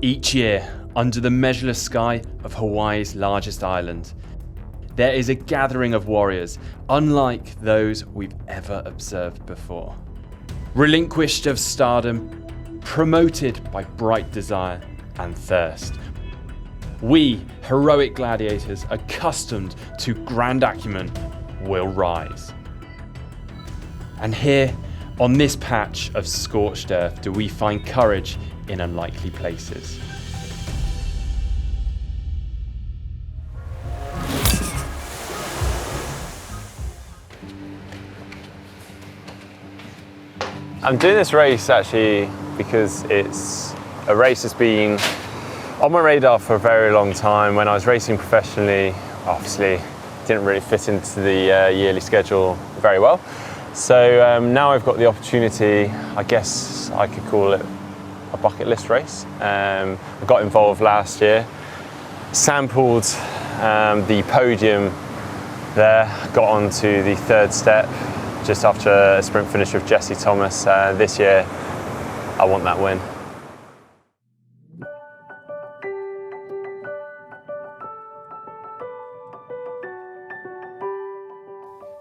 Each year, under the measureless sky of Hawaii's largest island, there is a gathering of warriors unlike those we've ever observed before. Relinquished of stardom, promoted by bright desire and thirst. We, heroic gladiators accustomed to grand acumen, will rise. And here, on this patch of scorched earth, do we find courage in unlikely places. I'm doing this race actually because it's a race that's been on my radar for a very long time. When I was racing professionally, obviously didn't really fit into the yearly schedule very well. So now I've got the opportunity, I guess I could call it a bucket list race. I got involved last year, sampled the podium there, got on to the third step just after a sprint finish with Jesse Thomas. This year, I want that win.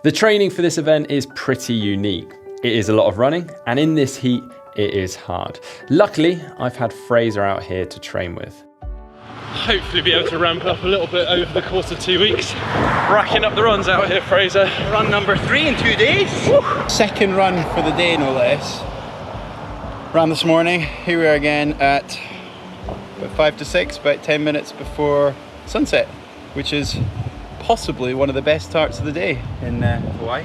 The training for this event is pretty unique. It is a lot of running, and in this heat, it is hard. Luckily, I've had Fraser out here to train with. Hopefully be able to ramp up a little bit over the course of 2 weeks. Racking up the runs out here, Fraser. Run number 3 in 2 days. Woo. Second run for the day, no less. Ran this morning. Here we are again at about 5 to 6, about 10 minutes before sunset, which is possibly one of the best starts of the day in Hawaii.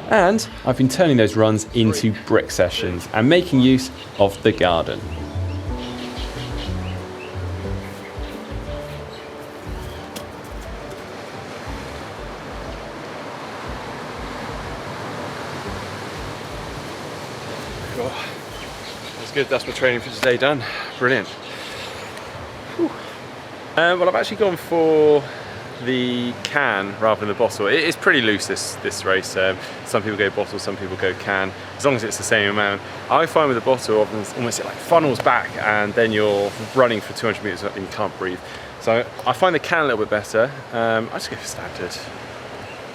And I've been turning those runs into brick sessions and making use of the garden. Cool. That's good, that's my training for today done. Brilliant. Well, I've actually gone for the can rather than the bottle. It's pretty loose, this race. Some people go bottle, some people go can, as long as it's the same amount. I find with the bottle, almost it like funnels back and then you're running for 200 meters and you can't breathe. So I find the can a little bit better. I just go for standard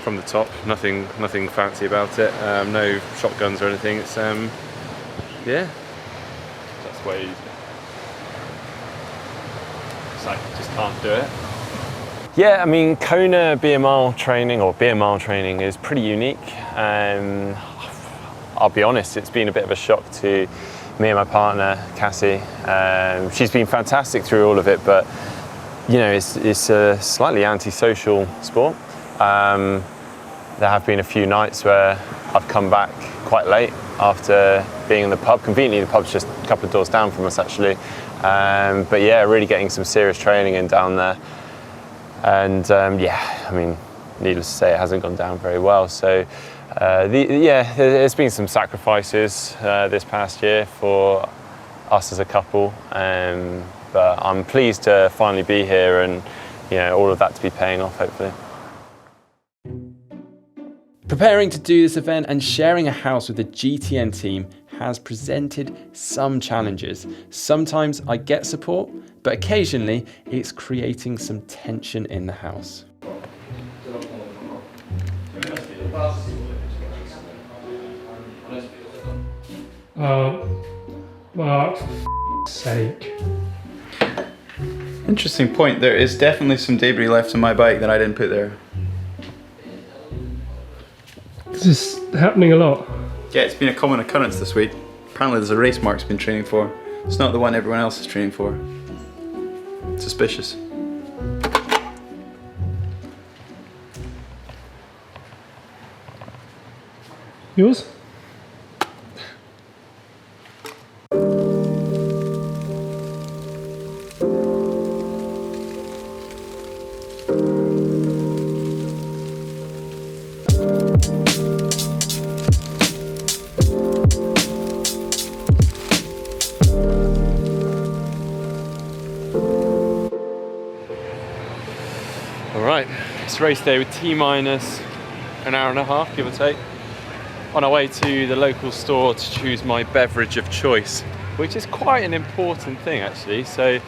from the top, nothing fancy about it. No shotguns or anything. It's yeah, that's way easier. It's like just can't do it. Yeah, I mean, Kona Beer Mile training, or Beer Mile training, is pretty unique. I'll be honest, it's been a bit of a shock to me and my partner, Cassie. She's been fantastic through all of it, but you know, it's a slightly antisocial sport. There have been a few nights where I've come back quite late after being in the pub. Conveniently, the pub's just a couple of doors down from us, actually. But yeah, really getting some serious training in down there. And yeah, I mean, needless to say, it hasn't gone down very well. So yeah, there's been some sacrifices this past year for us as a couple. But I'm pleased to finally be here and, you know, all of that to be paying off, hopefully. Preparing to do this event and sharing a house with the GTN team has presented some challenges. Sometimes I get support, but occasionally it's creating some tension in the house. Mark, for sake. Interesting point. There is definitely some debris left on my bike that I didn't put there. This is happening a lot. Yeah, it's been a common occurrence this week. Apparently there's a race Mark's been training for. It's not the one everyone else is training for. Suspicious. Yours? Alright, it's race day with T-minus an hour and a half, give or take. On our way to the local store to choose my beverage of choice. which is quite an important thing actually. So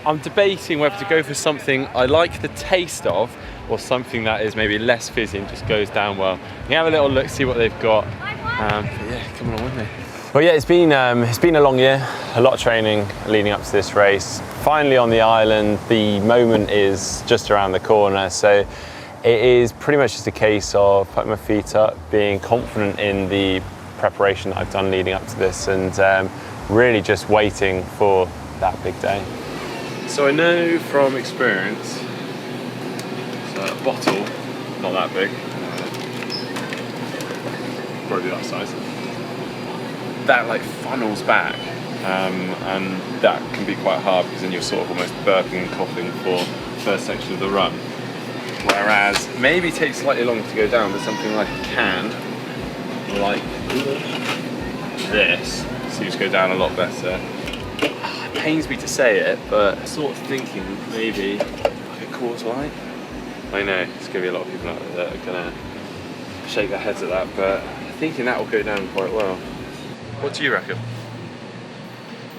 I'm debating whether to go for something I like the taste of, or something that is maybe less fizzy and just goes down well. You can have a little look, see what they've got. But yeah, come along with me. Well, yeah, it's been a long year, a lot of training leading up to this race. Finally on the island, the moment is just around the corner, so it is pretty much just a case of putting my feet up, being confident in the preparation that I've done leading up to this, and really just waiting for that big day. So I know from experience, so a bottle, not that big, probably that size, that like funnels back, and that can be quite hard because then you're sort of almost burping and coughing for the first section of the run. Whereas maybe it takes slightly longer to go down, but something like a can, like this, seems to go down a lot better. It pains me to say it, but I'm sort of thinking maybe like a Coors Light. I know there's going to be a lot of people out there that are going to shake their heads at that, but I'm thinking that will go down quite well. What do you reckon?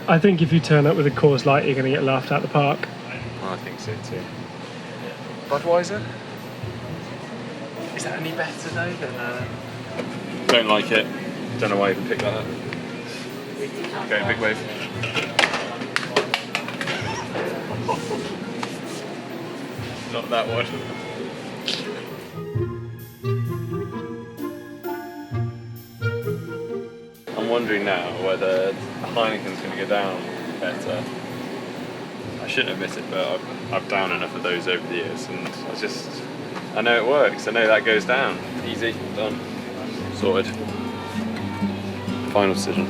I think if you turn up with a Coors Light, you're going to get laughed out the park. I think so too. Budweiser? Is that any better though than... Don't like it. Don't know why I even picked that up. Okay, big wave. Not that one. I'm wondering now whether Heineken's going to go down better. I shouldn't admit it, but I've down enough of those over the years, and I know it works. I know that goes down. Easy, done, sorted. Final decision.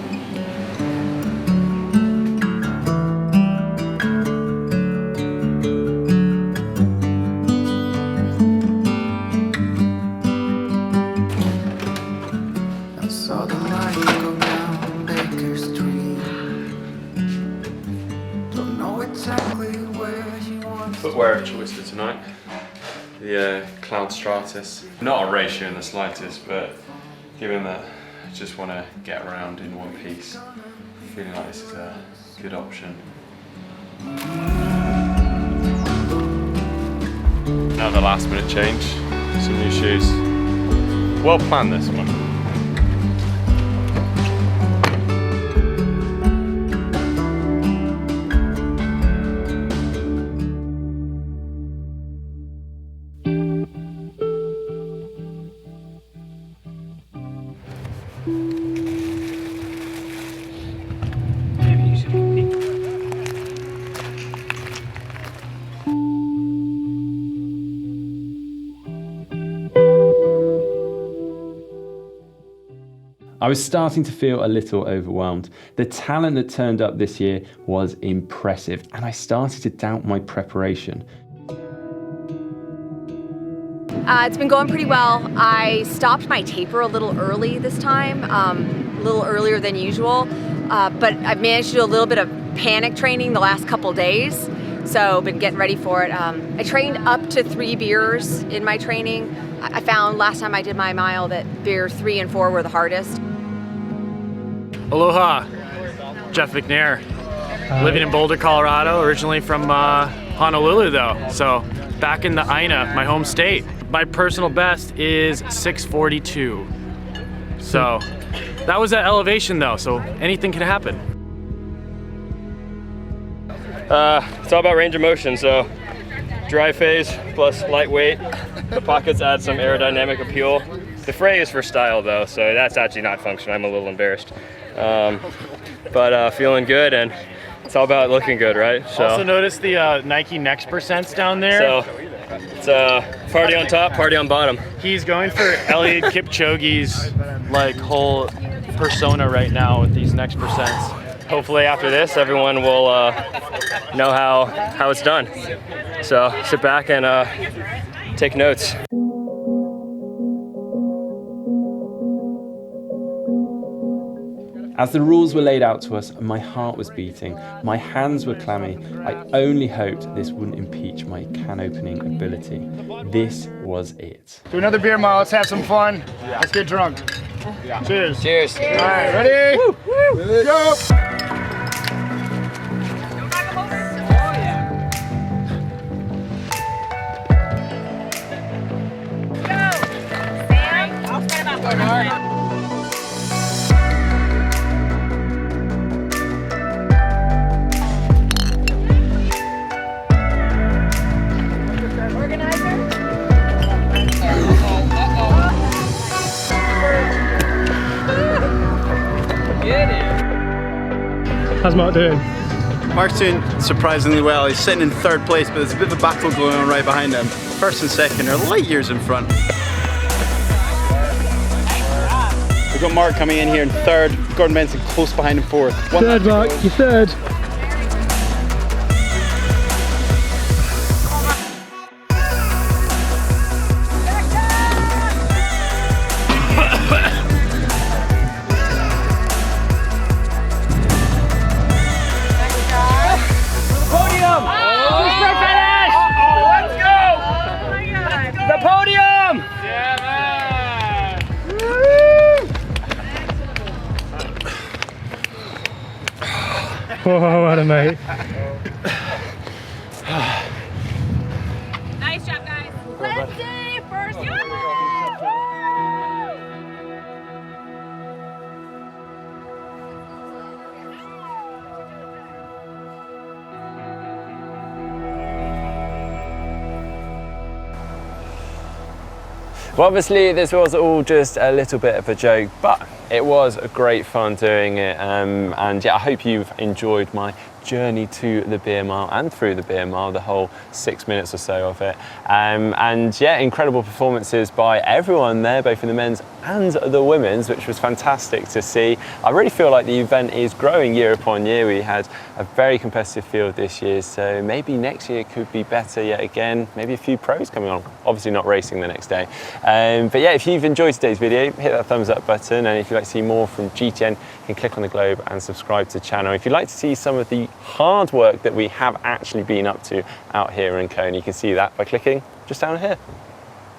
Footwear of choice for tonight, the Cloud Stratus. Not a ratio in the slightest, but given that I just want to get around in one piece, feeling like this is a good option. Another last minute change, some new shoes. Well planned this one. I was starting to feel a little overwhelmed. The talent that turned up this year was impressive, and I started to doubt my preparation. It's been going pretty well. I stopped my taper a little early this time, a little earlier than usual, but I've managed to do a little bit of panic training the last couple days, so been getting ready for it. I trained up to 3 beers in my training. I found last time I did my mile that beer 3 and 4 were the hardest. Aloha, Jeff McNair, living in Boulder, Colorado, originally from Honolulu though, so back in the Ina, my home state. My personal best is 6:42, so that was at elevation though, so anything can happen. It's all about range of motion, so dry phase plus lightweight. The pockets add some aerodynamic appeal. The fray is for style though, so that's actually not functional. I'm a little embarrassed. But feeling good, and it's all about looking good, right? So, Also notice the Nike Next Percents down there. so it's party on top, party on bottom. He's going for Eliud Kipchoge's like whole persona right now with these Next Percents. Hopefully after this, everyone will know how it's done. So sit back and take notes. As the rules were laid out to us, my heart was beating, my hands were clammy. I only hoped this wouldn't impeach my can opening ability. This was it. Do another beer mile, let's have some fun. Let's get drunk. Cheers. Cheers. All right, ready? Woo. Go. How's Mark doing? Mark's doing surprisingly well. He's sitting in third place, but there's a bit of a battle going on right behind him. First and second are light years in front. We've got Mark coming in here in third. Gordon Benson close behind him fourth. Third, Mark. You're third. Oh, what a mate. Nice job, guys. Let's see first. Well, obviously this was all just a little bit of a joke, but it was great fun doing it, and yeah, I hope you've enjoyed my journey to the beer mile and through the beer mile, the whole 6 minutes or so of it, and yeah, incredible performances by everyone there, both in the men's and the women's, which was fantastic to see. I really feel like the event is growing year upon year. We had a very competitive field this year, so maybe next year could be better yet again. Maybe a few pros coming on, obviously not racing the next day. But yeah, if you've enjoyed today's video, hit that thumbs up button, and if you'd like to see more from GTN, you can click on the globe and subscribe to the channel. If you'd like to see some of the hard work that we have actually been up to out here in Kona, you can see that by clicking just down here.